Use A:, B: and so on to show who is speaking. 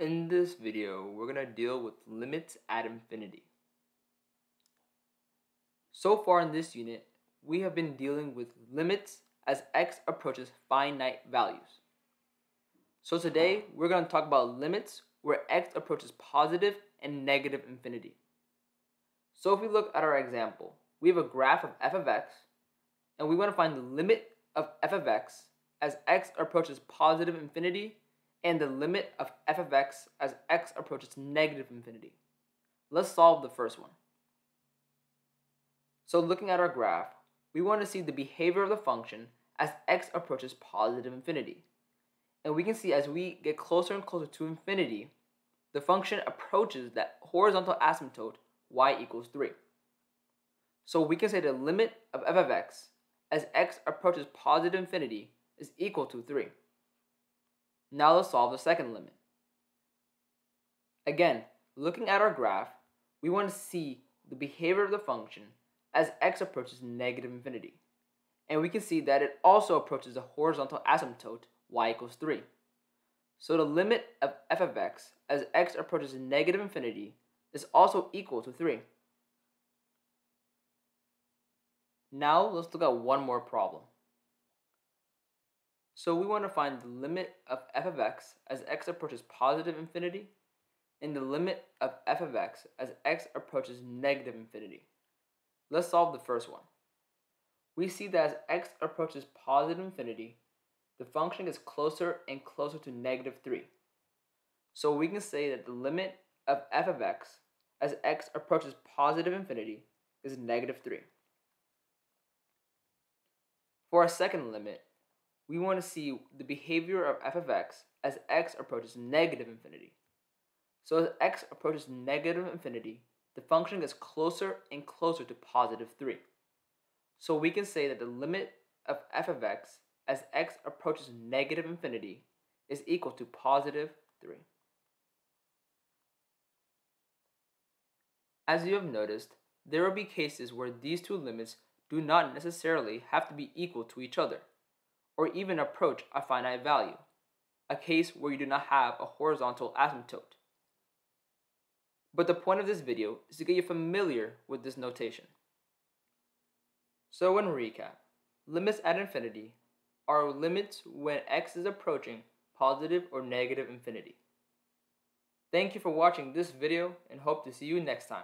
A: In this video, we're going to deal with limits at infinity. So far in this unit, we have been dealing with limits as x approaches finite values. So today, we're going to talk about limits where x approaches positive and negative infinity. So if we look at our example, we have a graph of f of x, and we want to find the limit of f of x as x approaches positive infinity and the limit of f of x as x approaches negative infinity. Let's solve the first one. So looking at our graph, we want to see the behavior of the function as x approaches positive infinity. And we can see as we get closer and closer to infinity, the function approaches that horizontal asymptote y equals 3. So we can say the limit of f of x as x approaches positive infinity is equal to 3. Now let's solve the second limit. Again, looking at our graph, we want to see the behavior of the function as x approaches negative infinity. And we can see that it also approaches the horizontal asymptote y equals 3. So the limit of f of x as x approaches negative infinity is also equal to 3. Now let's look at one more problem. So we want to find the limit of f of x as x approaches positive infinity and the limit of f of x as x approaches negative infinity. Let's solve the first one. We see that as x approaches positive infinity, the function gets closer and closer to negative 3. So we can say that the limit of f of x as x approaches positive infinity is negative 3. For our second limit, we want to see the behavior of f of x as x approaches negative infinity. So as x approaches negative infinity, the function gets closer and closer to positive 3. So we can say that the limit of f of x as x approaches negative infinity is equal to positive 3. As you have noticed, there will be cases where these two limits do not necessarily have to be equal to each other, or even approach a finite value, a case where you do not have a horizontal asymptote. But the point of this video is to get you familiar with this notation. So in recap, limits at infinity are limits when x is approaching positive or negative infinity. Thank you for watching this video and hope to see you next time.